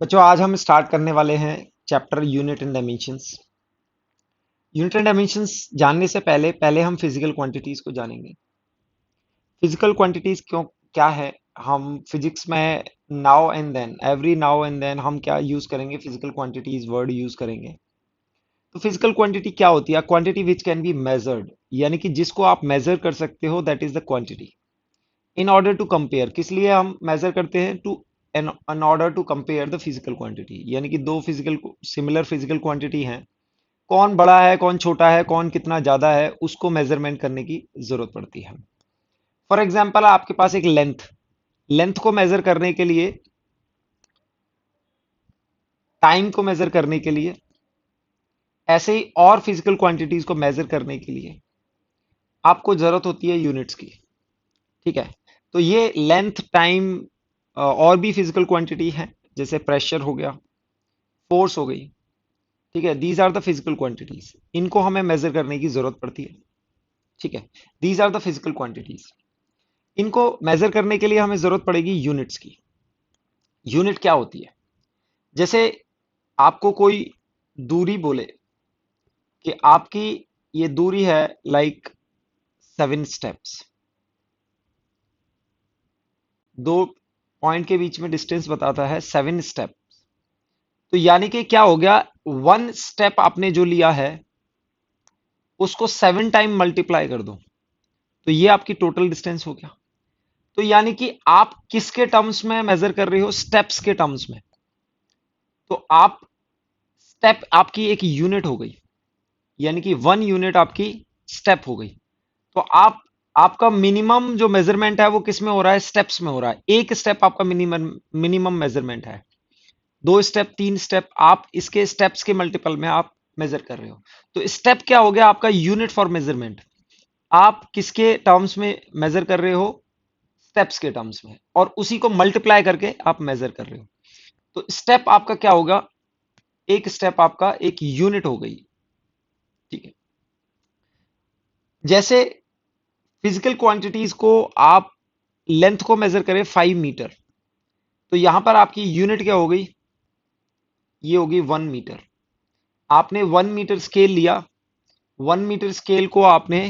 बच्चों आज हम स्टार्ट करने वाले हैं chapter unit and dimensions. Unit and dimensions जानने से पहले पहले हम फिजिकल क्वांटिटीज को जानेंगे। फिजिकल क्वांटिटीज क्यों क्या है? हम फिजिक्स में now and then every now and then हम क्या यूज करेंगे? फिजिकल क्वांटिटीज वर्ड यूज करेंगे। तो फिजिकल क्वांटिटी क्या होती है? Quantity which can be measured, यानी कि जिसको आप मेजर कर सकते हो, that is the quantity. In order to compare, किस लिए हम मेजर करते हैं? To in order to compare the physical quantity, यानी कि दो फिजिकल सिमिलर फिजिकल क्वांटिटी हैं, कौन बड़ा है कौन छोटा है कौन कितना ज्यादा है, उसको मेजरमेंट करने की जरूरत पड़ती है। फॉर एग्जाम्पल आपके पास एक लेंथ, लेंथ को मेजर करने के लिए, टाइम को मेजर करने के लिए, ऐसे ही और फिजिकल क्वांटिटीज को मेजर करने के लिए आपको जरूरत होती है यूनिट्स की। ठीक है, तो ये लेंथ, टाइम और भी फिजिकल क्वांटिटी है, जैसे प्रेशर हो गया, फोर्स हो गई। ठीक है, these are the physical quantities, इनको हमें मेजर करने की जरूरत पड़ती है। ठीक है, these are the physical quantities. इनको मेजर करने के लिए हमें जरूरत पड़ेगी यूनिट्स की। यूनिट क्या होती है? जैसे आपको कोई दूरी बोले कि आपकी ये दूरी है लाइक 7 स्टेप्स, दो पॉइंट के बीच में डिस्टेंस बताता है 7 स्टेप। तो यानी कि क्या हो गया, 1 स्टेप आपने जो लिया है उसको 7 टाइम मल्टीप्लाई कर दो, तो ये आपकी टोटल डिस्टेंस हो गया। तो यानी कि आप किसके टर्म्स में मेजर कर रहे हो? स्टेप्स के टर्म्स में। तो आप स्टेप आपकी एक यूनिट हो गई, यानी कि 1 यूनिट आपकी स्टेप हो गई। तो आप आपका मिनिमम जो मेजरमेंट है वो किस में हो रहा है? स्टेप्स में हो रहा है। एक स्टेप आपका मिनिमम मिनिमम मेजरमेंट है। 2 स्टेप, 3 स्टेप, आप इसके स्टेप्स के मल्टीपल में आप मेजर कर रहे हो। तो स्टेप क्या हो गया? आपका यूनिट फॉर मेजरमेंट। आप किसके टर्म्स में मेजर कर रहे हो? स्टेप्स के टर्म्स में, और उसी को मल्टीप्लाई करके आप मेजर कर रहे हो। तो स्टेप आपका क्या होगा? एक स्टेप आपका एक यूनिट हो गई। ठीक है, जैसे फिजिकल क्वांटिटीज को आप लेंथ को मेजर करें 5 मीटर, तो यहां पर आपकी यूनिट क्या हो गई? ये होगी 1 मीटर। आपने 1 मीटर स्केल लिया, 1 मीटर स्केल को आपने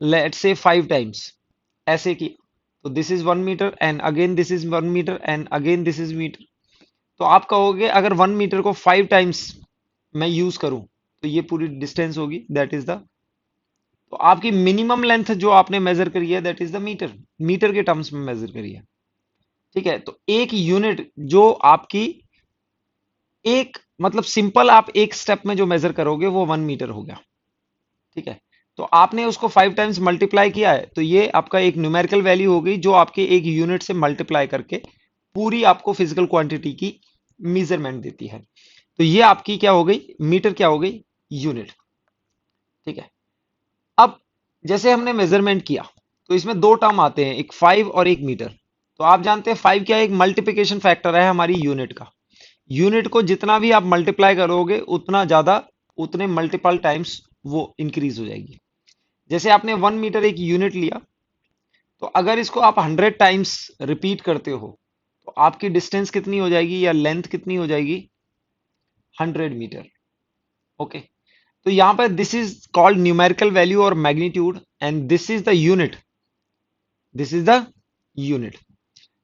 लेट से 5 टाइम्स ऐसे की, तो this is 1 metre and again this is 1 metre and again this is metre. तो आप कहोगे अगर 1 मीटर को 5 टाइम्स मैं यूज करूं तो ये पूरी डिस्टेंस होगी, दैट इज द, तो आपकी मिनिमम लेंथ जो आपने मेजर करी है that is the metre, metre के टर्म्स में मेजर करी है। ठीक है, तो एक यूनिट जो आपकी एक मतलब सिंपल आप एक स्टेप में जो मेजर करोगे वो 1 मीटर हो गया। ठीक है, तो आपने उसको 5 टाइम्स मल्टीप्लाई किया है, तो ये आपका एक न्यूमेरिकल वैल्यू हो गई जो आपके एक यूनिट से मल्टीप्लाई करके पूरी आपको फिजिकल क्वांटिटी की मेजरमेंट देती है। तो ये आपकी क्या हो गई? मीटर क्या हो गई? यूनिट। ठीक है, अब जैसे हमने मेजरमेंट किया तो इसमें दो टर्म आते हैं, एक 5 और एक मीटर। तो आप जानते हैं 5 क्या है? एक मल्टीप्लिकेशन फैक्टर है हमारी यूनिट का। यूनिट को जितना भी आप मल्टीप्लाई करोगे उतना ज्यादा, उतने मल्टीपल टाइम्स वो इंक्रीज हो जाएगी। जैसे आपने 1 मीटर एक यूनिट लिया, तो अगर इसको आप 100 टाइम्स रिपीट करते हो तो आपकी डिस्टेंस कितनी हो जाएगी या लेंथ कितनी हो जाएगी? 100 मीटर। ओके, तो यहां पर this is called numerical value और magnitude, and this is the unit, this is the unit.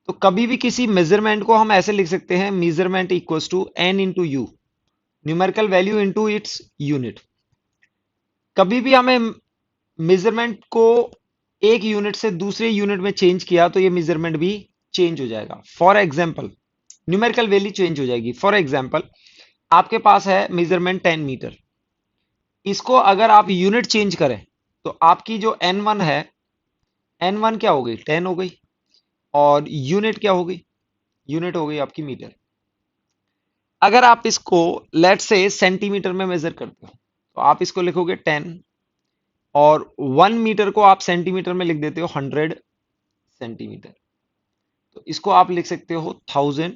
तो कभी भी किसी मेजरमेंट को हम ऐसे लिख सकते हैं, measurement equals to n into u, numerical value into its unit. कभी भी हमें मेजरमेंट को एक यूनिट से दूसरे यूनिट में चेंज किया तो ये मेजरमेंट भी चेंज हो जाएगा। For example numerical value change हो जाएगी। फॉर एग्जाम्पल आपके पास है मेजरमेंट 10 मीटर, इसको अगर आप यूनिट चेंज करें तो आपकी जो n1 है, n1 क्या हो गई? 10 हो गई, और यूनिट क्या हो गई? यूनिट हो गई आपकी मीटर। अगर आप इसको लेट से सेंटीमीटर में मेजर करते हो तो आप इसको लिखोगे 10, और 1 मीटर को आप सेंटीमीटर में लिख देते हो 100 सेंटीमीटर। तो इसको आप लिख सकते हो 1000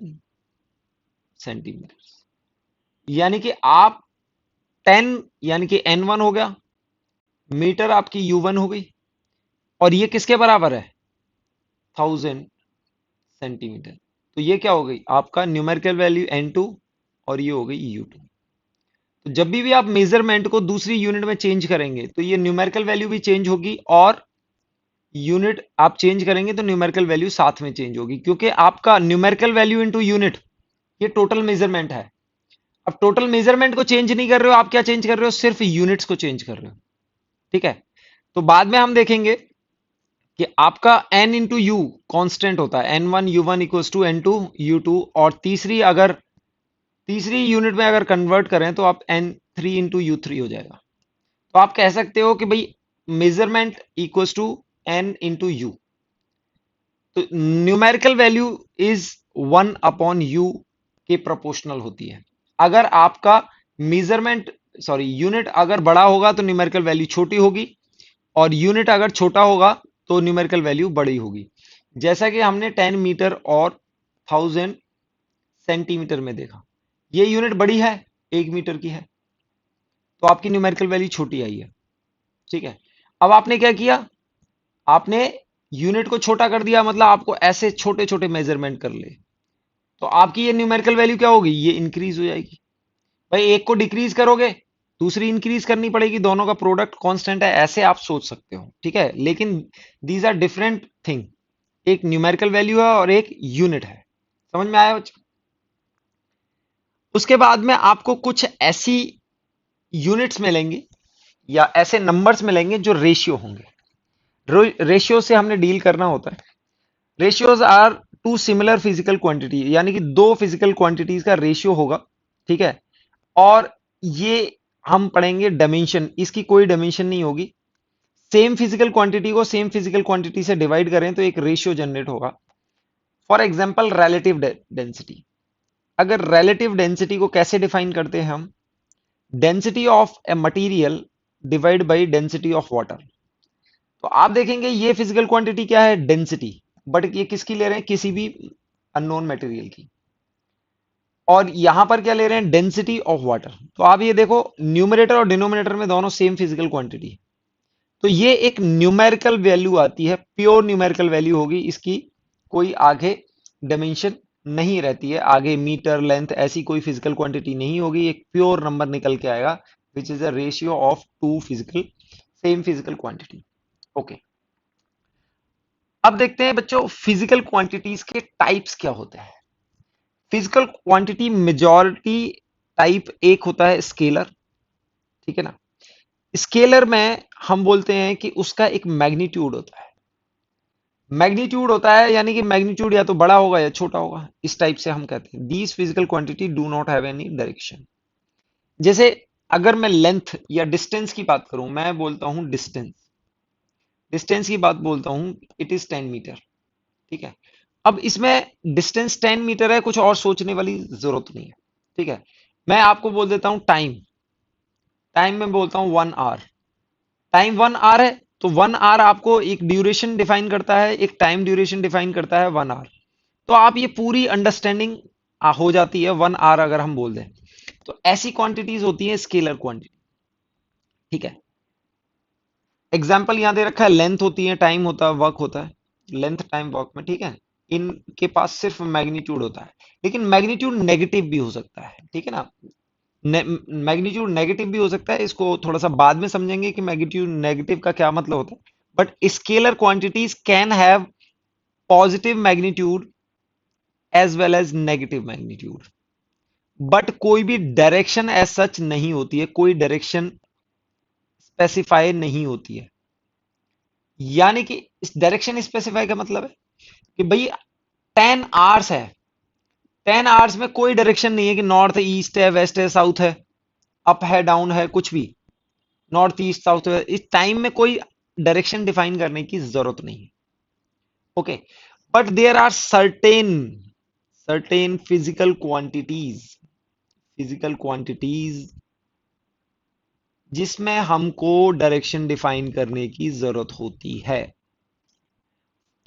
सेंटीमीटर। यानी कि आप 10 यानी कि n1 हो गया, मीटर आपकी u1 हो गई, और ये किसके बराबर है? 1000 सेंटीमीटर। तो ये क्या हो गई आपका न्यूमेरिकल वैल्यू N2 और ये हो गई U2। तो जब भी आप मेजरमेंट को दूसरी यूनिट में चेंज करेंगे तो ये न्यूमेरिकल वैल्यू भी चेंज होगी और यूनिट आप चेंज करेंगे तो न्यूमेरिकल वैल्यू साथ में चेंज होगी, क्योंकि आपका न्यूमेरिकल वैल्यू इनटू यूनिट ये टोटल मेजरमेंट है। अब टोटल मेजरमेंट को चेंज नहीं कर रहे हो, आप क्या चेंज कर रहे हो, सिर्फ यूनिट्स को चेंज कर रहे हो। ठीक है, तो बाद में हम देखेंगे कि आपका n इंटू यू कॉन्स्टेंट होता है, n1 u1 equals to n2 u2, और तीसरी यूनिट में अगर कन्वर्ट करें तो आप n3 इंटू u3 हो जाएगा। तो आप कह सकते हो कि भाई measurement equals to n into u. तो न्यूमेरिकल वैल्यू इज 1/u के प्रोपोर्शनल होती है। अगर आपका मेजरमेंट सॉरी यूनिट अगर बड़ा होगा तो न्यूमेरिकल वैल्यू छोटी होगी, और यूनिट अगर छोटा होगा तो न्यूमेरिकल वैल्यू बड़ी होगी। जैसा कि हमने 10 मीटर और 1000 सेंटीमीटर में देखा, ये यूनिट बड़ी है, 1 मीटर की है, तो आपकी न्यूमेरिकल वैल्यू छोटी आई है। ठीक है, अब आपने क्या किया, आपने यूनिट को छोटा कर दिया, मतलब आपको ऐसे छोटे छोटे मेजरमेंट कर ले, तो आपकी ये न्यूमेरिकल वैल्यू क्या होगी, ये इंक्रीज हो जाएगी। भाई एक को डिक्रीज करोगे दूसरी इंक्रीज करनी पड़ेगी, दोनों का प्रोडक्ट कांस्टेंट है, ऐसे आप सोच सकते हो। ठीक है, लेकिन दीज आर डिफरेंट थिंग, एक न्यूमेरिकल वैल्यू है और एक यूनिट है। समझ में आया बच्चों? उसके बाद में आपको कुछ ऐसी यूनिट्स मिलेंगी या ऐसे नंबर्स मिलेंगे जो रेशियो होंगे। रेशियो से हमने डील करना होता है। Ratios are two similar physical quantity, यानी कि दो फिजिकल क्वांटिटीज का रेशियो होगा। ठीक है, और ये हम पढ़ेंगे डायमेंशन, इसकी कोई डायमेंशन नहीं होगी। सेम फिजिकल क्वांटिटी को सेम फिजिकल क्वांटिटी से डिवाइड करें तो एक रेशियो जनरेट होगा। For example relative density. अगर रिलेटिव डेंसिटी को कैसे डिफाइन करते हैं हम, density of a material divide by density of water. तो आप देखेंगे ये फिजिकल क्वांटिटी क्या है, डेंसिटी, बट ये किसकी ले रहे हैं, किसी भी अननोन मटेरियल की। और यहां पर क्या ले रहे हैं, डेंसिटी ऑफ वाटर। तो आप ये देखो न्यूमरेटर और डिनोमिनेटर में दोनों सेम फिजिकल क्वांटिटी, तो ये एक न्यूमेरिकल वैल्यू आती है, प्योर न्यूमेरिकल वैल्यू होगी इसकी, कोई आगे डायमेंशन नहीं रहती है, आगे मीटर लेंथ ऐसी कोई फिजिकल क्वांटिटी नहीं होगी, एक प्योर नंबर निकल के आएगा which is a ratio of two physical same physical quantity. Okay, अब देखते हैं बच्चों फिजिकल क्वांटिटीज के टाइप्स क्या होते हैं। फिजिकल क्वांटिटी मेजॉरिटी टाइप एक होता है स्केलर। ठीक है ना, स्केलर में हम बोलते हैं कि उसका एक मैग्नीट्यूड होता है। मैग्नीट्यूड होता है यानी कि मैग्नीट्यूड या तो बड़ा होगा या छोटा होगा, इस टाइप से हम कहते हैं these physical quantity do not have any direction. जैसे अगर मैं लेंथ या डिस्टेंस की बात करूं, मैं बोलता हूं डिस्टेंस, डिस्टेंस की बात बोलता हूं, इट इज 10 मीटर। ठीक है, अब इसमें डिस्टेंस 10 मीटर है, कुछ और सोचने वाली जरूरत नहीं है। ठीक है, मैं आपको बोल देता हूं टाइम, टाइम में बोलता हूं 1 आवर। टाइम 1 आवर है, तो 1 आवर आपको एक ड्यूरेशन डिफाइन करता है, एक टाइम ड्यूरेशन डिफाइन करता है 1 आवर। तो आप ये पूरी अंडरस्टैंडिंग हो जाती है 1 आवर अगर हम बोल दें। तो ऐसी क्वांटिटीज होती है स्केलर क्वांटिटी। ठीक है, एग्जाम्पल यहां दे रखा है, लेंथ होती है, टाइम होता है, वर्क होता है। लेंथ टाइम वर्क में, ठीक है, इनके पास सिर्फ मैग्नीट्यूड होता है, लेकिन मैग्नीट्यूड नेगेटिव भी हो सकता है। ठीक है ना, मैग्नीट्यूड नेगेटिव भी हो सकता है, इसको थोड़ा सा बाद में समझेंगे कि मैग्नीट्यूड नेगेटिव का क्या मतलब होता है। But scalar quantities can have positive magnitude as well as negative magnitude, but कोई भी डायरेक्शन एज सच नहीं होती है, कोई डायरेक्शन स्पेसिफाई नहीं होती है। यानी कि इस डायरेक्शन स्पेसिफाई का मतलब है कि भाई 10 आवर्स है, 10 आवर्स में कोई डायरेक्शन नहीं है कि नॉर्थ ईस्ट है, वेस्ट है, साउथ है, अप है, डाउन है, कुछ भी, नॉर्थ ईस्ट साउथ वेस्ट, इस टाइम में कोई डायरेक्शन डिफाइन करने की जरूरत नहीं है। Okay, but there are certain certain physical quantities जिसमें हमको डायरेक्शन डिफाइन करने की जरूरत होती है।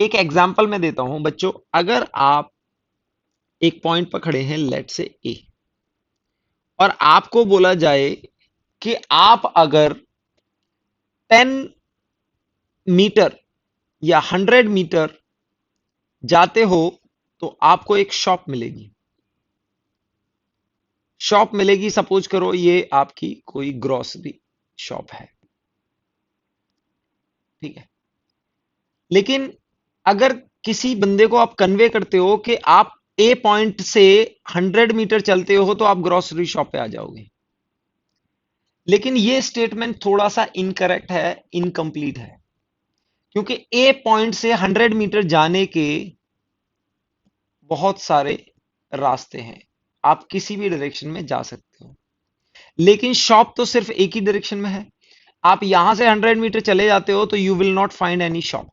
एक एग्जांपल मैं देता हूं बच्चों, अगर आप एक पॉइंट पर खड़े हैं, लेट से ए, और आपको बोला जाए कि आप अगर 10 मीटर या 100 मीटर जाते हो तो आपको एक शॉप मिलेगी। शॉप मिलेगी, सपोज करो ये आपकी कोई ग्रोसरी शॉप है, ठीक है। लेकिन अगर किसी बंदे को आप कन्वे करते हो कि आप ए पॉइंट से 100 मीटर चलते हो तो आप ग्रोसरी शॉप पे आ जाओगे, लेकिन ये स्टेटमेंट थोड़ा सा इनकरेक्ट है, इनकम्प्लीट है, क्योंकि ए पॉइंट से 100 मीटर जाने के बहुत सारे रास्ते हैं, आप किसी भी डायरेक्शन में जा सकते हो, लेकिन शॉप तो सिर्फ एक ही डायरेक्शन में है। आप यहां से 100 मीटर चले जाते हो तो you will not find any shop,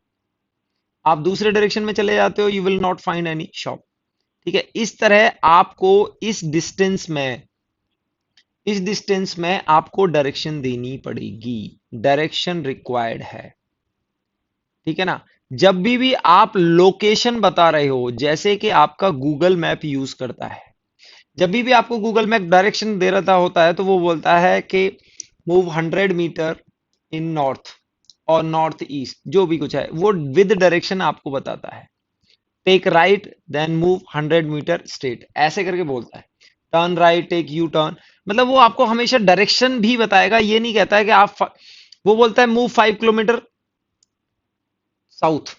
आप दूसरे डायरेक्शन में चले जाते हो, you will not find any shop, ठीक है। इस तरह आपको इस डिस्टेंस में आपको डायरेक्शन देनी पड़ेगी, डायरेक्शन रिक्वायर्ड है, ठीक है ना। जब भी आप लोकेशन बता रहे हो, जैसे कि आपका गूगल मैप यूज करता है, जब भी आपको गूगल मैप डायरेक्शन दे रहा होता है तो वो बोलता है कि मूव 100 मीटर इन नॉर्थ और नॉर्थ ईस्ट, जो भी कुछ है वो विद डायरेक्शन आपको बताता है। Take right then move 100 metre straight, ऐसे करके बोलता है। Turn right, take U turn, मतलब वो आपको हमेशा डायरेक्शन भी बताएगा, ये नहीं कहता है कि वो बोलता है मूव 5 किलोमीटर साउथ,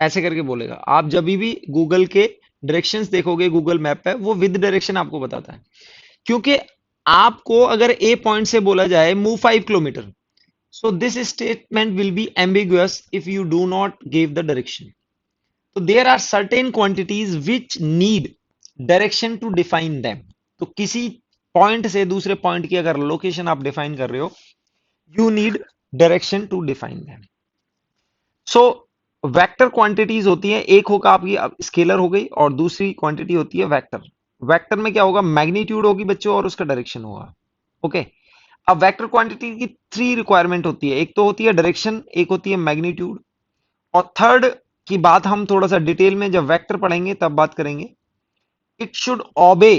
ऐसे करके बोलेगा। आप जब भी गूगल के डायरेक्शंस देखोगे गूगल मैप पे, वो विद डायरेक्शन आपको बताता है, क्योंकि आपको अगर ए पॉइंट से बोला जाए move 5 kilometre, so this statement will be ambiguous if you do not give the direction. So there are certain quantities which need direction to define them. तो किसी पॉइंट से दूसरे पॉइंट की अगर लोकेशन आप डिफाइन कर रहे हो, you need direction to define them. So vector quantities होती हैं, एक होगा आपकी स्केलर हो गई और दूसरी क्वांटिटी होती है वेक्टर। वेक्टर में क्या होगा, मैग्नीट्यूड होगी बच्चों और उसका डायरेक्शन होगा, ओके। अब वेक्टर क्वांटिटी की 3 रिक्वायरमेंट होती है, एक तो होती है डायरेक्शन, एक होती है मैग्नीट्यूड, और थर्ड की बात हम थोड़ा सा डिटेल में जब वेक्टर पढ़ेंगे तब बात करेंगे। It should obey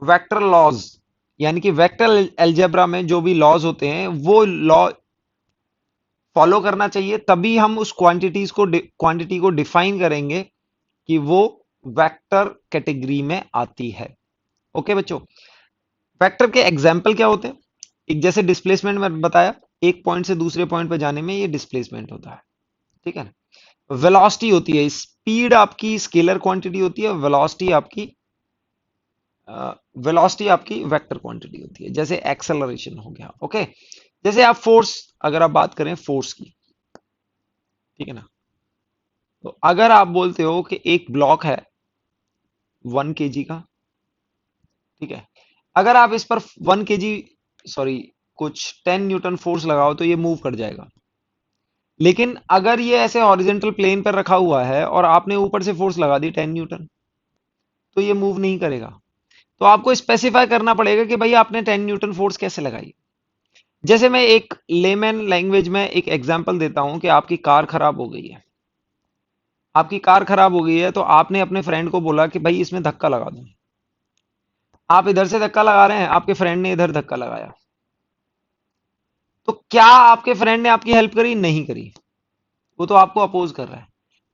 vector laws, यानी कि वेक्टर एल्जेब्रा में जो भी लॉज होते हैं वो लॉ फॉलो करना चाहिए, तभी हम उस क्वांटिटी को डिफाइन करेंगे कि वो वेक्टर कैटेगरी में आती है, ओके बच्चों। वेक्टर के एग्जाम्पल क्या होते हैं, एक जैसे डिस्प्लेसमेंट में बताया, एक पॉइंट से दूसरे पॉइंट पर जाने में ये डिस्प्लेसमेंट होता है, ठीक है ना। वेलोसिटी होती है, स्पीड आपकी स्केलर क्वांटिटी होती है, वेलोसिटी आपकी वेक्टर क्वांटिटी होती है, जैसे एक्सेलरेशन हो गया, ओके। जैसे आप फोर्स, अगर आप बात करें फोर्स की, ठीक है ना, तो अगर आप बोलते हो कि एक ब्लॉक है 1 kg का, ठीक है, अगर आप इस पर 1 kg, सॉरी, कुछ 10 न्यूटन फोर्स लगाओ तो ये मूव कर जाएगा। लेकिन अगर ये ऐसे हॉरिजेंटल प्लेन पर रखा हुआ है और आपने ऊपर से फोर्स लगा दी 10 न्यूटन, तो ये मूव नहीं करेगा। तो आपको स्पेसिफाई करना पड़ेगा कि भाई आपने 10 न्यूटन फोर्स कैसे लगाई। जैसे मैं एक लेमैन लैंग्वेज में एक एग्जांपल देता हूं कि आपकी कार खराब हो गई है, आपकी कार खराब हो गई है तो आपने अपने फ्रेंड को बोला कि भाई इसमें धक्का लगा दो। आप इधर से धक्का लगा रहे हैं, आपके फ्रेंड ने इधर धक्का लगाया, तो क्या आपके फ्रेंड ने आपकी हेल्प करी? नहीं करी, वो तो आपको अपोज कर रहा है।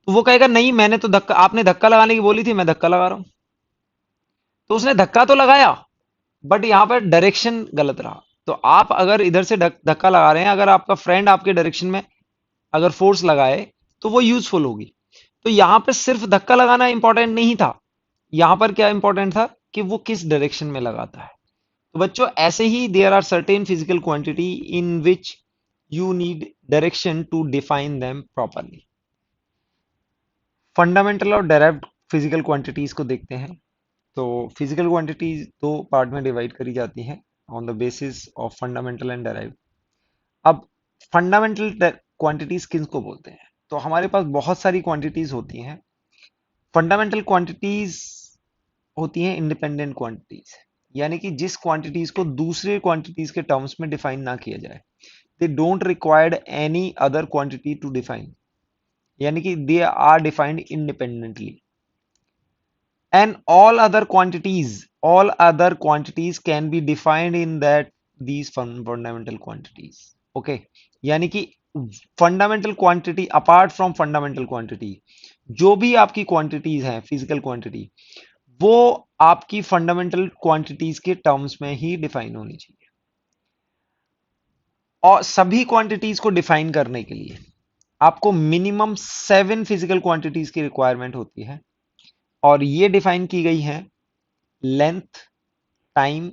तो वो कहेगा नहीं, मैंने तो धक्का, आपने धक्का लगाने की बोली थी, मैं धक्का लगा रहा हूं। तो उसने धक्का तो लगाया, बट यहां पर डायरेक्शन गलत रहा। तो आप अगर इधर से धक्का लगा रहे हैं, अगर आपका फ्रेंड आपके डायरेक्शन में अगर फोर्स लगाए तो वो यूजफुल होगी। तो यहां पर सिर्फ धक्का लगाना इंपॉर्टेंट नहीं था, यहां पर क्या इंपॉर्टेंट था कि वो किस डायरेक्शन में लगाता है। तो बच्चों ऐसे ही there are certain physical quantity in which you need direction to define them properly. Fundamental और डायरेक्ट फिजिकल क्वांटिटीज को देखते हैं। तो फिजिकल क्वांटिटीज दो पार्ट में डिवाइड करी जाती हैं on the basis of fundamental and derive. अब फंडामेंटल क्वांटिटीज किन को बोलते हैं, तो हमारे पास बहुत सारी क्वांटिटीज होती हैं। फंडामेंटल क्वांटिटीज होती हैं इंडिपेंडेंट क्वांटिटीज, यानी कि जिस क्वांटिटीज को दूसरे क्वांटिटीज के टर्म्स में डिफाइन ना किया जाए, they don't required any other quantity to define, यानी कि they are defined independently. And all other quantities can be defined in that these fundamental quantities, okay। यानी कि fundamental quantity apart from fundamental quantity, जो भी आपकी quantities हैं physical quantity, वो आपकी फंडामेंटल क्वांटिटीज के टर्म्स में ही डिफाइन होनी चाहिए। और सभी क्वांटिटीज को डिफाइन करने के लिए आपको मिनिमम 7 फिजिकल क्वांटिटीज की रिक्वायरमेंट होती है, और ये डिफाइन की गई है: length, time,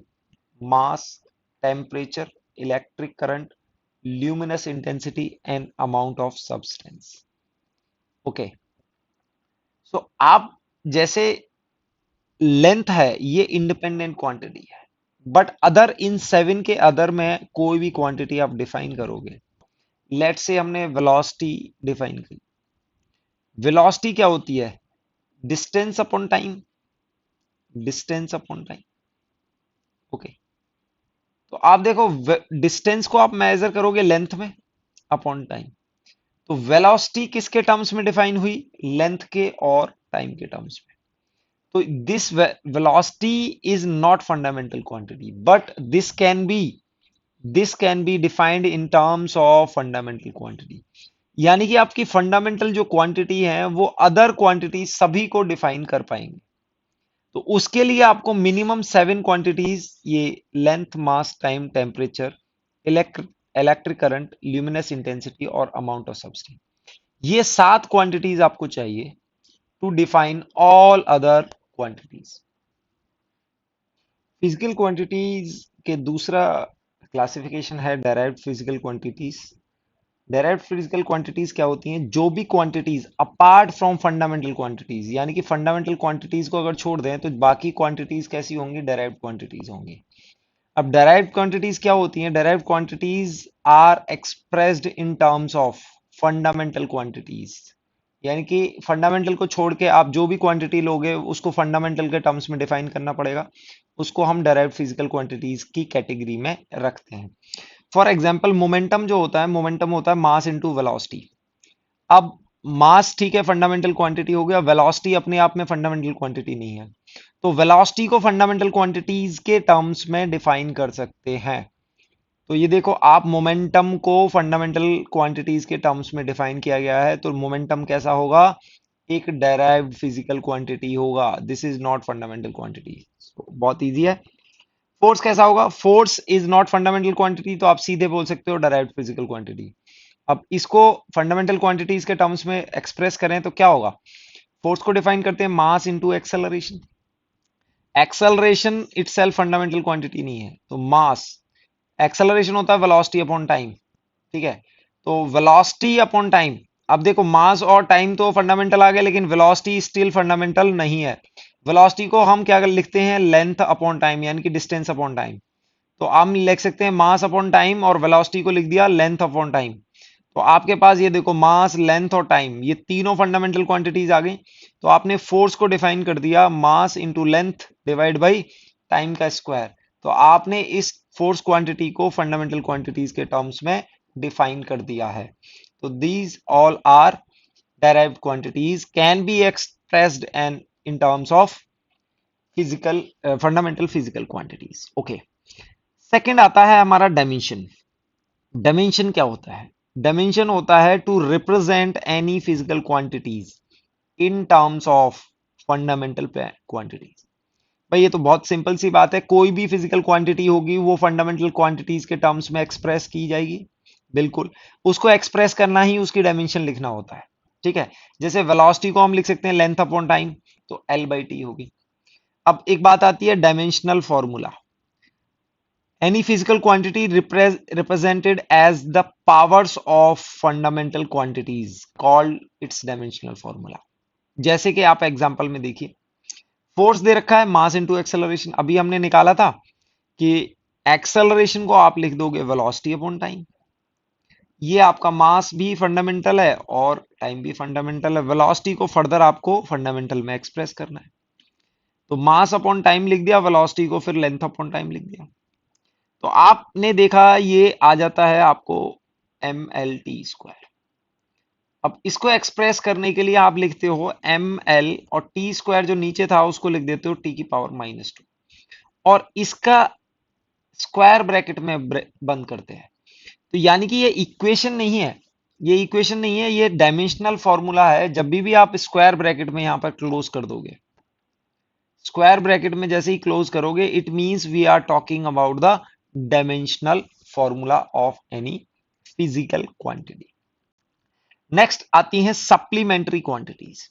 mass, temperature, electric current, luminous intensity and amount of substance. Okay, so आप जैसे लेंथ है ये इंडिपेंडेंट क्वांटिटी है, बट अदर इन 7 के अदर में कोई भी क्वांटिटी आप डिफाइन करोगे, लेट्स से हमने वेलोसिटी डिफाइन की। वेलोसिटी क्या होती है? Distance upon time, distance upon time. Okay, तो आप देखो डिस्टेंस को आप मेजर करोगे लेंथ में अपॉन टाइम, तो वेलोसिटी किसके टर्म्स में डिफाइन हुई? लेंथ के और टाइम के टर्म्स में। तो this velocity is not fundamental quantity, but this can be defined in terms of fundamental quantity. यानी कि आपकी फंडामेंटल जो क्वांटिटी है वो अदर क्वांटिटी सभी को डिफाइन कर पाएंगे। तो उसके लिए आपको मिनिमम 7 क्वांटिटीज, ये length, mass, time, temperature, electric current, luminous intensity और अमाउंट ऑफ सब्सटेंस, ये 7 क्वांटिटीज आपको चाहिए to define all other quantities. Physical quantities के दूसरा क्लासिफिकेशन है derived physical quantities. Direct physical quantities क्या होती हैं? जो भी quantities apart from fundamental quantities, यानी कि फंडामेंटल क्वांटिटीज को अगर छोड़ दें तो बाकी क्वांटिटीज कैसी होंगी? डायरेक्ट क्वांटिटीज होंगी। अब डायरेक्ट क्वांटिटीज क्या होती हैं? Direct quantities are expressed in terms of fundamental quantities, यानी कि फंडामेंटल को छोड़ के आप जो भी क्वांटिटी लोगे उसको फंडामेंटल के टर्म्स में डिफाइन करना पड़ेगा, उसको हम डायरेक्ट फिजिकल क्वांटिटीज की कैटेगरी में रखते हैं। फॉर एग्जाम्पल, मोमेंटम जो होता है, मोमेंटम होता है मास इंटू वेलोसिटी। अब मास ठीक है फंडामेंटल क्वांटिटी हो गया, वेलोसिटी अपने आप में फंडामेंटल क्वांटिटी नहीं है, तो वेलोसिटी को फंडामेंटल क्वांटिटीज के टर्म्स में डिफाइन कर सकते हैं। तो ये देखो, आप मोमेंटम को फंडामेंटल क्वांटिटीज के टर्म्स में डिफाइन किया गया है, तो मोमेंटम कैसा होगा? एक डेराइव्ड फिजिकल क्वांटिटी होगा। This is not fundamental quantity. बहुत इजी है। फोर्स कैसा होगा? Force is not fundamental quantity, तो आप सीधे बोल सकते हो डायरेक्ट फिजिकल क्वांटिटी। अब इसको फंडामेंटल क्वांटिटीज के टर्म्स में एक्सप्रेस करें तो क्या होगा? फोर्स को डिफाइन करते हैं mass into acceleration. Acceleration itself fundamental quantity नहीं है, तो मास, एक्सेलरेशन होता है वेलोसिटी अपॉन टाइम। ठीक है, तो वेलोसिटी अपॉन टाइम। अब देखो, मास और टाइम तो फंडामेंटल आ गया, लेकिन वेलोसिटी स्टिल फंडामेंटल नहीं है। वेलोसिटी को हम क्या लिखते हैं? लेंथ अपॉन टाइम, यानी कि डिस्टेंस अपॉन टाइम। तो हम लिख सकते हैं मास अपॉन टाइम, और वेलोसिटी को लिख दिया लेंथ अपॉन टाइम। तो आपके पास ये देखो, मास, लेंथ और टाइम, ये तीनों फंडामेंटल क्वांटिटीज आ गई। तो आपने फोर्स को डिफाइन कर दिया mass into length divide by time का स्क्वायर। तो आपने इस फोर्स क्वांटिटी को फंडामेंटल क्वांटिटीज के टर्म्स में डिफाइन कर दिया है। तो these all are derived quantities can be expressed and in terms of physical fundamental physical quantities. Okay, second आता है हमारा डायमेंशन। डायमेंशन क्या होता है? डायमेंशन होता है to represent any physical quantities in terms of fundamental quantities. भाई ये तो बहुत सिंपल सी बात है, कोई भी फिजिकल क्वांटिटी होगी वो फंडामेंटल क्वांटिटीज के टर्म्स में एक्सप्रेस की जाएगी। बिल्कुल, उसको एक्सप्रेस करना ही उसकी डायमेंशन लिखना होता है। ठीक है, जैसे वेलोसिटी को हम लिख सकते हैं लेंथ अपॉन टाइम, तो एल बाई टी होगी। अब एक बात आती है dimensional formula. Any physical quantity represented as the powers of fundamental quantities called its dimensional formula। जैसे कि आप एग्जांपल में देखिए, फोर्स दे रखा है मास इनटू एक्सेलरेशन। अभी हमने निकाला था कि एक्सेलरेशन को आप लिख दोगे वेलोसिटी अपॉन टाइम। ये आपका मास भी फंडामेंटल है और टाइम भी फंडामेंटल है। वेलोसिटी को फर्दर आपको फंडामेंटल में एक्सप्रेस करना है, तो मास अपॉन टाइम लिख दिया, वेलोसिटी को फिर लेंथ अपॉन टाइम लिख दिया। तो आपने देखा ये आ जाता है आपको एम एल टी स्क्वायर। अब इसको एक्सप्रेस करने के लिए आप लिखते हो एम एल, और टी स्क्वायर जो नीचे था उसको लिख देते हो टी की पावर -2, और इसका स्क्वायर ब्रैकेट में बंद करते हैं। तो यानी कि ये इक्वेशन नहीं है, ये इक्वेशन नहीं है, ये डायमेंशनल फॉर्मूला है। जब भी आप स्क्वायर ब्रैकेट में यहां पर क्लोज कर दोगे, स्क्वायर ब्रैकेट में जैसे ही क्लोज करोगे, it means we are talking about the dimensional formula of any physical quantity. Next आती हैं सप्लीमेंट्री क्वांटिटीज।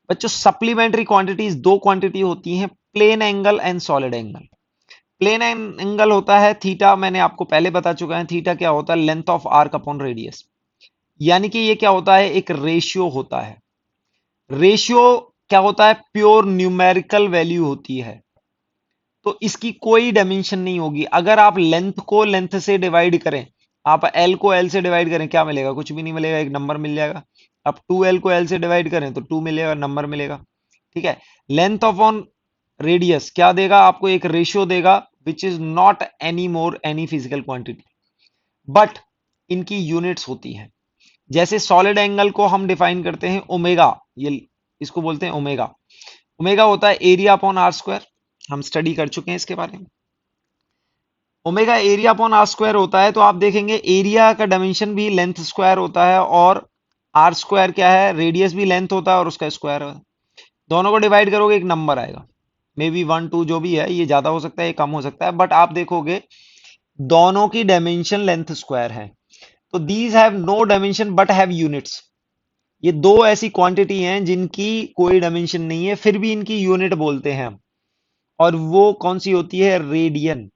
बच्चों सप्लीमेंट्री क्वांटिटीज दो क्वांटिटी होती हैं, plane angle and solid angle. Plane angle होता है थीटा, मैंने आपको पहले बता चुका है। थीटा क्या होता है? Length of arc upon radius. यानी कि ये क्या होता है? एक रेशियो होता है। रेशियो क्या होता है? प्योर न्यूमेरिकल वैल्यू होती है, तो इसकी कोई डायमेंशन नहीं होगी। अगर आप लेंथ को लेंथ से डिवाइड करें, आप एल को एल से डिवाइड करें, क्या मिलेगा? कुछ भी नहीं मिलेगा, एक नंबर मिल जाएगा। आप 2l को l से डिवाइड करें तो 2 मिलेगा, नंबर मिलेगा। ठीक है। लेंथ अपॉन रेडियस क्या देगा आपको? एक रेशियो देगा, which is not any more any physical quantity, but इनकी यूनिट्स होती हैं। जैसे सॉलिड एंगल को हम डिफाइन करते हैं ओमेगा, ये इसको बोलते हैं ओमेगा। ओमेगा होता है एरिया अपॉन आर स्क्वायर, हम स्टडी कर चुके हैं इसके बारे में। Omega area upon r square होता है, तो आप देखेंगे एरिया का डायमेंशन भी लेंथ स्क्वायर होता है, और आर स्क्वायर क्या है? रेडियस भी लेंथ होता है और उसका स्क्वायर है। दोनों को डिवाइड करोगे एक नंबर आएगा, मे बी 1 2 जो भी है, ये ज्यादा हो सकता है, ये कम हो सकता है, बट आप देखोगे दोनों की डायमेंशन लेंथ स्क्वायर है। तो these have no dimension but have units. ये दो ऐसी क्वांटिटी हैं जिनकी कोई डायमेंशन नहीं है, फिर भी इनकी यूनिट बोलते हैं हम। और वो कौन सी होती है? रेडियन,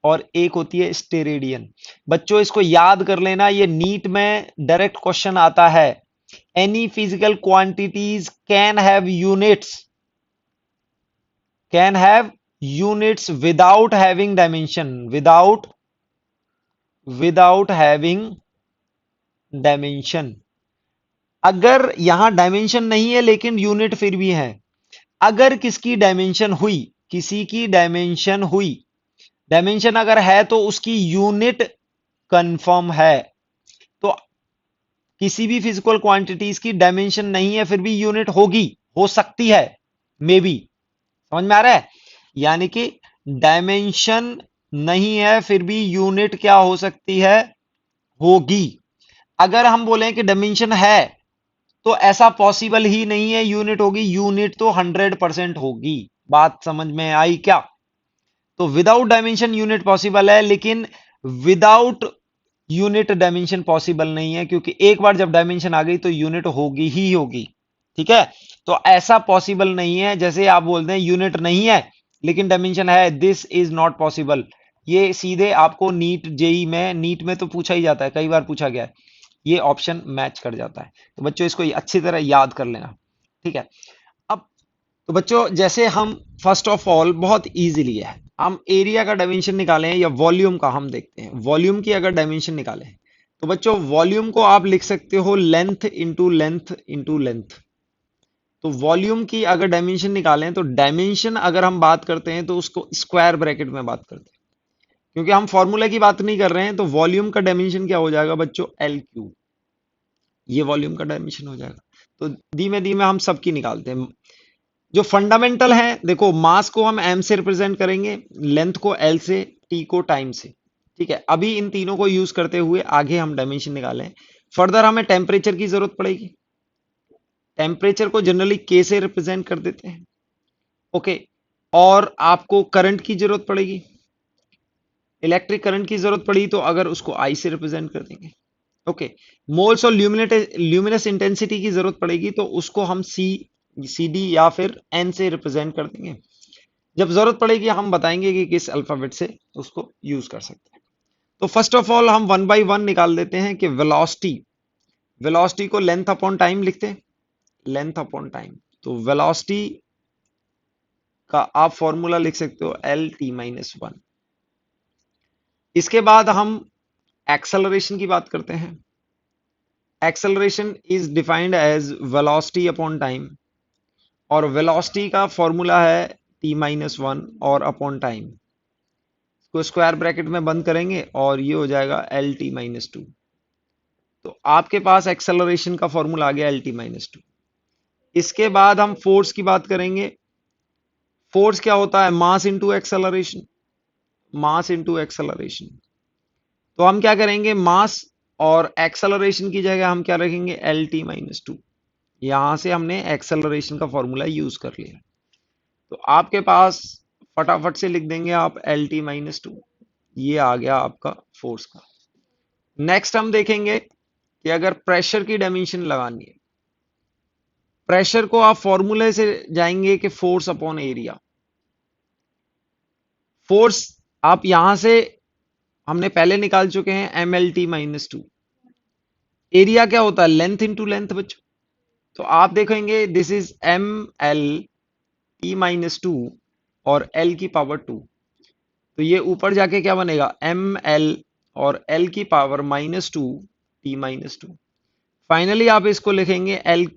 और एक होती है स्टेरेडियन। बच्चों इसको याद कर लेना, ये नीट में डायरेक्ट क्वेश्चन आता है। Any physical quantities can have units without having dimension, without having dimension. अगर यहां डायमेंशन नहीं है लेकिन यूनिट फिर भी है। अगर किसकी डायमेंशन हुई, किसी की डायमेंशन हुई, डायमेंशन अगर है तो उसकी यूनिट कंफर्म है। तो किसी भी फिजिकल क्वांटिटीज की डायमेंशन नहीं है फिर भी यूनिट होगी, हो सकती है, मे बी। समझ में आ रहा है? यानी कि डायमेंशन नहीं है फिर भी यूनिट क्या हो सकती है? होगी। अगर हम बोलें कि डायमेंशन है, तो ऐसा पॉसिबल ही नहीं है यूनिट होगी। यूनिट तो 100% होगी। बात समझ में आई क्या? तो विदाउट डायमेंशन यूनिट पॉसिबल है, लेकिन विदाउट यूनिट डायमेंशन पॉसिबल नहीं है, क्योंकि एक बार जब डायमेंशन आ गई तो यूनिट होगी ही होगी। ठीक है। तो ऐसा पॉसिबल नहीं है, जैसे आप बोलते हैं यूनिट नहीं है लेकिन डायमेंशन है, दिस इज नॉट पॉसिबल। ये सीधे आपको नीट में तो पूछा ही जाता है, कई बार पूछा गया है, ये ऑप्शन मैच कर जाता है। तो बच्चों इसको अच्छी तरह याद कर लेना। ठीक है। अब तो बच्चों जैसे हम फर्स्ट ऑफ ऑल बहुत इजीली है, हम एरिया का डायमेंशन निकालें या वॉल्यूम का, हम देखते हैं वॉल्यूम की अगर डायमेंशन निकालें, तो बच्चों वॉल्यूम को आप लिख सकते हो length into length into length. तो वॉल्यूम की अगर डायमेंशन निकालें, तो डायमेंशन अगर हम बात करते हैं तो उसको स्क्वायर ब्रैकेट में बात करते हैं, क्योंकि हम फॉर्मूला की बात नहीं कर रहे हैं। तो वॉल्यूम का डायमेंशन क्या हो जाएगा बच्चों? L Q. ये वॉल्यूम का डायमेंशन हो जाएगा। तो धीमे धीमे हम सबकी निकालते हैं। जो फंडामेंटल है, देखो मास को हम एम से रिप्रेजेंट करेंगे, लेंथ को एल से, टी को टाइम से। ठीक है। अभी इन तीनों को यूज करते हुए आगे हम डायमेंशन निकालें। फर्दर हमें टेम्परेचर की जरूरत पड़ेगी। टेम्परेचर को जनरली के से रिप्रेजेंट कर देते हैं। ओके। और आपको करंट की जरूरत पड़ेगी, इलेक्ट्रिक करंट की जरूरत पड़ी तो अगर उसको आई से रिप्रेजेंट कर देंगे। ओके। मोल्स और ल्यूमिनस इंटेंसिटी की जरूरत पड़ेगी तो उसको हम सी डी या फिर एन से रिप्रेजेंट कर देंगे। जब जरूरत पड़ेगी हम बताएंगे कि किस अल्फाबेट से उसको यूज कर सकते हैं। तो फर्स्ट ऑफ ऑल हम वन बाय वन निकाल देते हैं कि वेलोसिटी, वेलोसिटी को लेंथ अपॉन टाइम लिखते हैं, लेंथ अपॉन टाइम। तो वेलोसिटी का आप फॉर्मूला लिख सकते हो Lt-1। इसके बाद हम एक्सेलरेशन की बात करते हैं। Acceleration is defined as velocity upon time, और वेलोसिटी का फॉर्मूला है T-1 और अपॉन टाइम। इसको स्क्वायर ब्रैकेट में बंद करेंगे और ये हो जाएगा Lt-2। तो आपके पास एक्सेलरेशन का फॉर्मूला आ गया Lt-2। इसके बाद हम फोर्स की बात करेंगे। फोर्स क्या होता है? Mass into acceleration, mass into acceleration. तो हम क्या करेंगे? मास और एक्सेलरेशन की जगह हम क्या रखेंगे, एल टी माइनस टू। यहां से हमने एक्सेलरेशन का फॉर्मूला यूज कर लिया। तो आपके पास फटाफट से लिख देंगे आप एल टी माइनस टू। ये आ गया आपका फोर्स का। नेक्स्ट हम देखेंगे कि अगर प्रेशर की डायमेंशन लगानी है, प्रेशर को आप फॉर्मूले से जाएंगे कि फोर्स अपॉन एरिया। फोर्स आप यहां से हमने पहले निकाल चुके हैं, M L T minus two. Area क्या होता है, लेंथ इंटू लेंथ बच्चों। तो आप देखेंगे this is M L T minus two और एल की पावर टू। तो ये ऊपर जाके क्या बनेगा, एम एल और एल की power minus two T minus two. Finally आप इसको लिखेंगे L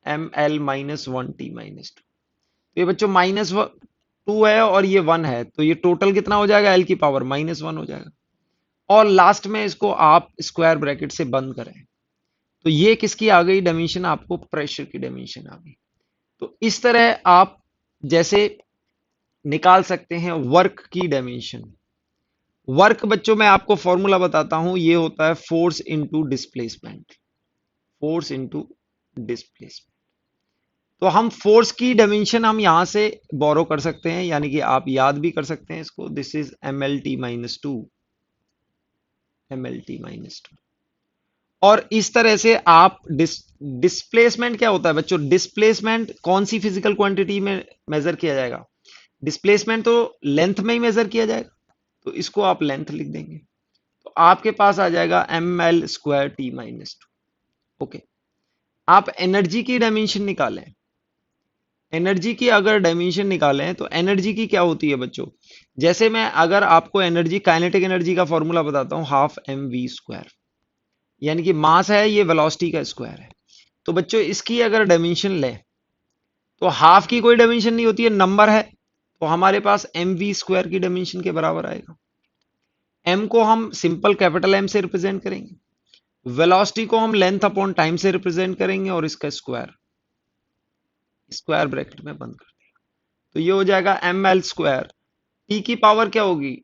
M L minus one T minus two. तो ये बच्चों माइनस टू है और ये वन है, तो ये टोटल कितना हो जाएगा, एल की पावर माइनस वन हो जाएगा। और लास्ट में इसको आप स्क्वायर ब्रैकेट से बंद करें। तो ये किसकी आ गई डायमेंशन, आपको प्रेशर की डायमेंशन आ गई। तो इस तरह आप जैसे निकाल सकते हैं वर्क की डायमेंशन। वर्क बच्चों में आपको फॉर्मूला बताता हूं, ये होता है force into displacement. Force into displacement. तो हम फोर्स की डायमेंशन हम यहां से बोरो कर सकते हैं, यानी कि आप याद भी कर सकते हैं इसको। This is M L T minus two, M L T minus two. और इस तरह से आप डिस्प्लेसमेंट क्या होता है बच्चों, डिस्प्लेसमेंट कौन सी फिजिकल क्वांटिटी में मेजर किया जाएगा, डिस्प्लेसमेंट तो लेंथ में ही मेजर किया जाएगा। तो इसको आप लेंथ लिख देंगे। तो आपके पास आ जाएगा M L square T minus two. Okay, आप एनर्जी की डायमेंशन निकालें। एनर्जी की अगर डायमेंशन निकालें तो एनर्जी की क्या होती है बच्चों, जैसे मैं अगर आपको एनर्जी, काइनेटिक एनर्जी का फॉर्मूला बताता हूं, हाफ एम वी स्क्वायर। यानी कि मास है, ये वेलोसिटी का स्क्वायर है। तो बच्चों इसकी अगर डायमेंशन लें तो हाफ की कोई डायमेंशन नहीं होती है, नंबर है। तो हमारे पास एम वी स्क्वायर की डायमेंशन के बराबर आएगा। एम को हम सिंपल कैपिटल एम से रिप्रेजेंट करेंगे, वेलोसिटी को हम लेंथ अपॉन टाइम से रिप्रेजेंट करेंगे, और इसका स्क्वायर स्क्वायर ब्रैकेट में बंद कर देंगे। तो ये हो जाएगा एम एल स्क्वायर। टी की पावर क्या होगी,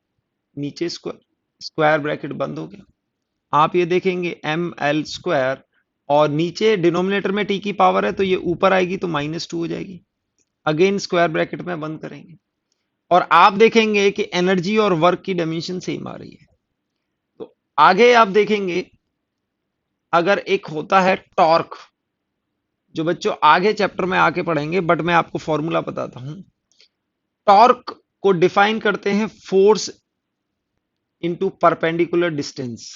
नीचे स्क्वायर, स्क्वायर ब्रैकेट बंद हो गया। आप ये देखेंगे एम एल स्क्वायर, और नीचे डिनोमिनेटर में टी की पावर है तो ये ऊपर आएगी तो माइनस टू हो जाएगी। अगेन स्क्वायर ब्रैकेट में बंद करेंगे, और आप देखेंगे कि एनर्जी और वर्क की डायमेंशन सेम आ रही है। तो आगे आप देखेंगे अगर एक होता है टॉर्क, जो बच्चों आगे चैप्टर में आके पढ़ेंगे, बट मैं आपको फॉर्मूला बताता हूं। टॉर्क को डिफाइन करते हैं फोर्स इनटू परपेंडिकुलर डिस्टेंस।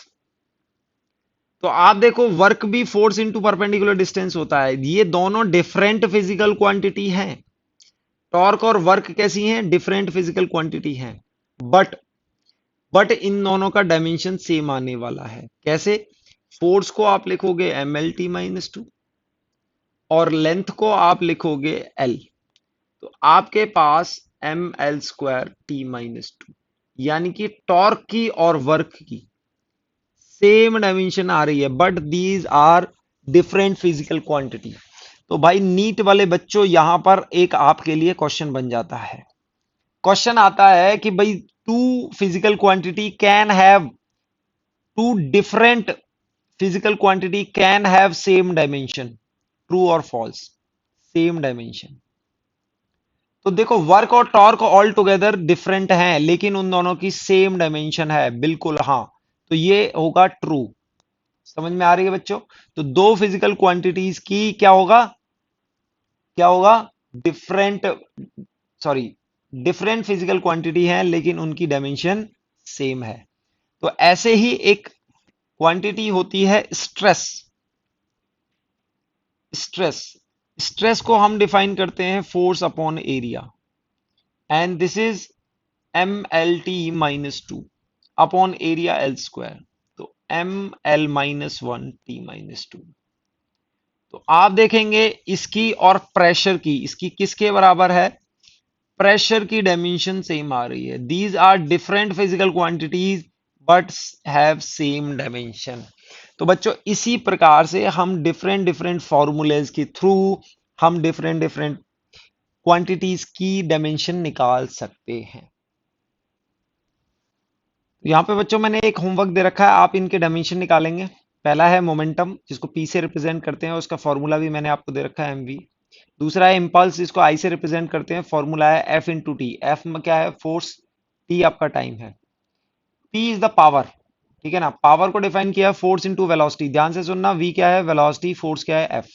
तो आप देखो वर्क भी फोर्स इनटू परपेंडिकुलर डिस्टेंस होता है। ये दोनों डिफरेंट फिजिकल क्वांटिटी हैं। टॉर्क और वर्क कैसी हैं, डिफरेंट फिजिकल क्वांटिटी हैं, बट इन दोनों का डायमेंशन सेम आने वाला है। कैसे, फोर्स को आप लिखोगे M L T minus two, और लेंथ को आप लिखोगे एल। तो आपके पास M L square T minus two, यानी कि टॉर्क की और वर्क की सेम डायमेंशन आ रही है, but these are different physical quantity. तो भाई नीट वाले बच्चों, यहां पर एक आपके लिए क्वेश्चन बन जाता है। क्वेश्चन आता है कि भाई two physical quantity can have, two different physical quantity can have same dimension, true और फॉल्स, सेम डायमेंशन। तो देखो वर्क और टॉर्क ऑल टुगेदर डिफरेंट हैं, लेकिन उन दोनों की सेम डायमेंशन है, बिल्कुल हाँ। तो ये होगा ट्रू। समझ में आ रही है बच्चों। तो दो फिजिकल क्वांटिटीज की क्या होगा, क्या होगा, different, sorry, different physical quantity है लेकिन उनकी डायमेंशन सेम है। तो ऐसे ही एक क्वांटिटी होती है स्ट्रेस। स्ट्रेस, स्ट्रेस को हम डिफाइन करते हैं force upon area, and this is M L T minus two upon area L square. तो M L minus one T minus two. तो आप देखेंगे इसकी और प्रेशर की, इसकी किसके बराबर है, प्रेशर की डायमेंशन सेम आ रही है। These are different physical quantities but have same dimension. तो बच्चों इसी प्रकार से हम डिफरेंट डिफरेंट फॉर्मूलेज के थ्रू हम डिफरेंट डिफरेंट क्वांटिटीज की डायमेंशन निकाल सकते हैं। यहाँ पे बच्चों मैंने एक होमवर्क दे रखा है, आप इनके डायमेंशन निकालेंगे। पहला है मोमेंटम, जिसको पी से रिप्रेजेंट करते हैं, उसका फॉर्मूला भी मैंने आपको दे रखा है एमवी। दूसरा है इम्पल्स, जिसको आई से रिप्रेजेंट करते हैं, फॉर्मूला है एफ इंटू टी। एफ में क्या है? फोर्स, टी आपका टाइम है, पी इज द पावर। ठीक है ना, पावर को डिफाइन किया फोर्स इंटू वेलोसिटी। ध्यान से सुनना, वी क्या है? वेलोसिटी, फोर्स क्या है? एफ।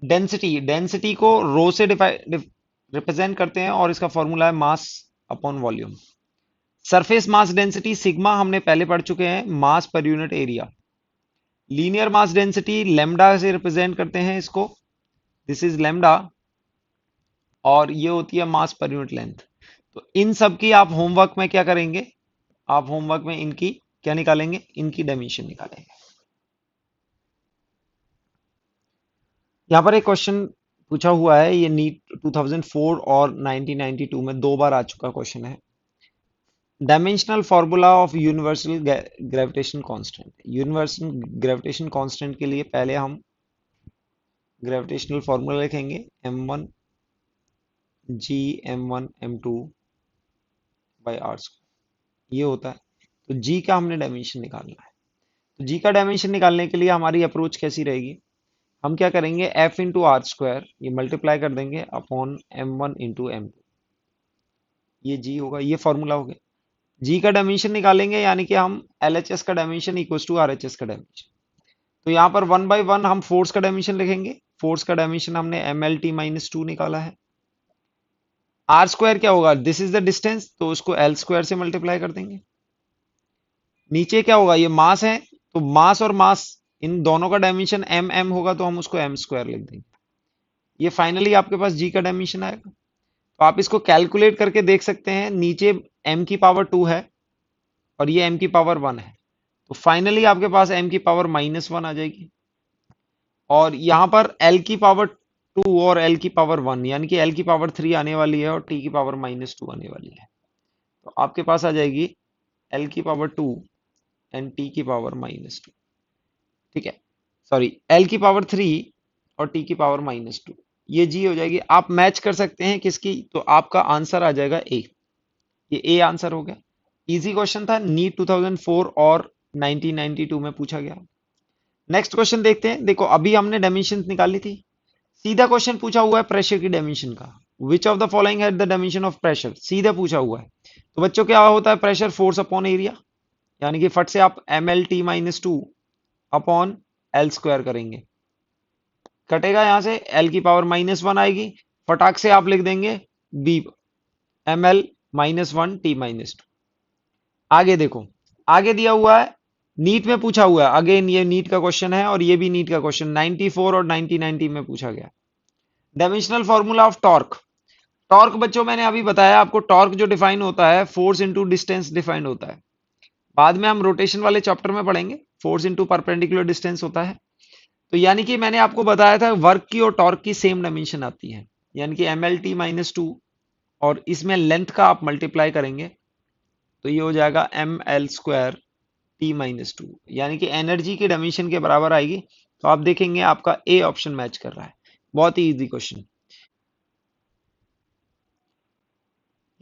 डेंसिटी, डेंसिटी को रो से रिप्रेजेंट करते हैं और इसका फॉर्मूला है mass upon volume. Surface mass density sigma हमने पहले पढ़ चुके हैं, mass per unit area. Linear mass density lambda से रिप्रेजेंट करते हैं इसको, दिस इज लेमडा, और ये होती है मास पर यूनिट लेंथ। तो इन सब की आप होमवर्क में क्या करेंगे? आप होमवर्क में इनकी क्या निकालेंगे? इनकी डायमेंशन निकालेंगे। यहाँ पर एक क्वेश्चन पूछा हुआ है, ये नीट 2004 और 1992 में दो बार आ चुका क्वेश्चन है। Dimensional formula of universal gravitation constant. Universal gravitation constant के लिए पहले हम ग्रेविटेशनल फॉर्मूला लिखेंगे, m1 g m1 m2 by are square, ये होता है। तो g का हमने डायमेंशन निकालना है। तो g का डायमेंशन निकालने के लिए हमारी अप्रोच कैसी रहेगी? हम क्या करेंगे? f इंटू आर स्क्वायर, ये मल्टीप्लाई कर देंगे अपॉन m1 इंटू m2, ये g होगा, ये फॉर्मूला हो गया। g का डायमेंशन निकालेंगे, यानी कि हम LHS का डायमेंशन इक्वल टू RHS का डायमेंशन। तो यहाँ पर वन बाय वन हम फोर्स का डायमेंशन लिखेंगे। फोर्स का डायमेंशन हमने MLT माइनस 2 निकाला है। आर स्क्वायर क्या होगा? दिस इज द डिस्टेंस, तो उसको एल स्क्वायर से मल्टीप्लाई कर देंगे। नीचे क्या होगा? ये मास है, तो मास और मास इन दोनों का डायमेंशन एम एम होगा, तो हम उसको एम स्क्वायर लिख देंगे। ये फाइनली आपके पास जी का डायमेंशन आएगा। तो आप इसको कैलकुलेट करके देख सकते हैं, नीचे m की पावर 2 है और ये m की पावर 1 है, तो फाइनली आपके पास m की पावर -1 आ जाएगी। और यहाँ पर l की पावर 2 और l की पावर 1, यानी कि l की पावर 3 आने वाली है और t की पावर -2 आने वाली है। तो आपके पास आ जाएगी l की पावर 2 एंड t की पावर -2। ठीक है, सॉरी, l की पावर 3 और t की पावर -2, ये g हो जाएगी। आप मैच कर सकते हैं किसकी? तो आपका आंसर आ जाएगा a। ये ए आंसर हो गया। इजी क्वेश्चन था, नीट 2004 और 1992 में पूछा गया। नेक्स्ट क्वेश्चन देखते हैं। देखो, अभी हमने डायमेंशन निकाली थी, सीधा क्वेश्चन पूछा हुआ है प्रेशर की डायमेंशन का। Which of the following had the dimension of pressure, सीधा पूछा हुआ है। तो बच्चों क्या होता है? प्रेशर फोर्स अपॉन एरिया, यानी कि फट से आप MLT-2 अपॉन एल स्क्वायर करेंगे, कटेगा यहां से, एल की पावर -1 आएगी, फटाक से आप लिख देंगे बी, ML-1 T-2। आगे देखो, आगे दिया हुआ है, नीट में पूछा हुआ है, अगेन ये नीट का क्वेश्चन है और ये भी नीट का क्वेश्चन 94 और 1990 में पूछा गया। Dimensional formula of torque. Torque बच्चों मैंने अभी बताया आपको, टॉर्क जो डिफाइन होता है फोर्स इंटू डिस्टेंस डिफाइंड होता है। बाद में हम रोटेशन वाले चैप्टर में पढ़ेंगे, फोर्स इंटू परपेंडिकुलर डिस्टेंस होता है। तो यानी कि मैंने आपको बताया था वर्क की और टॉर्क की सेम डायमेंशन आती है, यानी कि MLT-2, और इसमें लेंथ का आप मल्टीप्लाई करेंगे तो ये हो जाएगा ML² T-2, यानी कि एनर्जी की डायमेंशन के बराबर आएगी। तो आप देखेंगे आपका ए ऑप्शन मैच कर रहा है। बहुत ही इजी क्वेश्चन।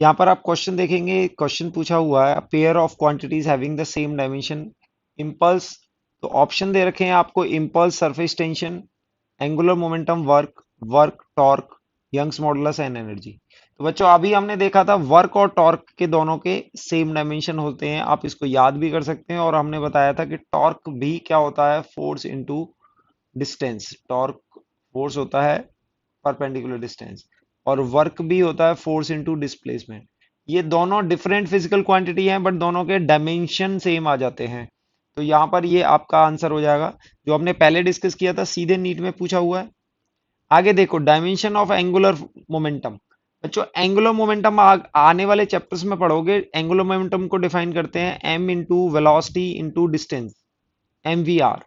यहाँ पर आप क्वेश्चन देखेंगे, क्वेश्चन पूछा हुआ है pair of quantities having the same dimension, impulse. तो ऑप्शन दे रखे हैं आपको, impulse, surface tension, angular momentum, work, work torque, Young's modulus and energy. तो बच्चों अभी हमने देखा था वर्क और टॉर्क के दोनों के सेम डायमेंशन होते हैं, आप इसको याद भी कर सकते हैं। और हमने बताया था कि टॉर्क भी क्या होता है? Force into distance. Torque force होता है परपेंडिकुलर डिस्टेंस, और वर्क भी होता है फोर्स इनटू डिस्प्लेसमेंट। ये दोनों डिफरेंट फिजिकल क्वांटिटी हैं, बट दोनों के डायमेंशन सेम आ जाते हैं। तो यहाँ पर ये आपका आंसर हो जाएगा, जो हमने पहले डिस्कस किया था, सीधे नीट में पूछा हुआ है। आगे देखो, डायमेंशन ऑफ एंगुलर मोमेंटम। बच्चों एंगुलर मोमेंटम आने वाले चैप्टर्स में पढ़ोगे। एंगुलर मोमेंटम को डिफाइन करते हैं m into velocity into distance, MVR,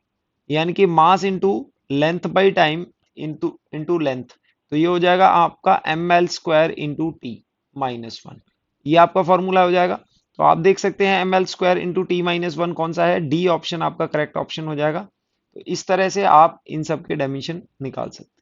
यानी कि मास into length by time into into length. तो ये हो जाएगा आपका ML² इंटू T-1, ये आपका फॉर्मूला हो जाएगा। तो आप देख सकते हैं ML² इंटू T-1 कौन सा है? डी ऑप्शन आपका करेक्ट ऑप्शन हो जाएगा। तो इस तरह से आप इन सब के डायमेंशन निकाल सकते हैं।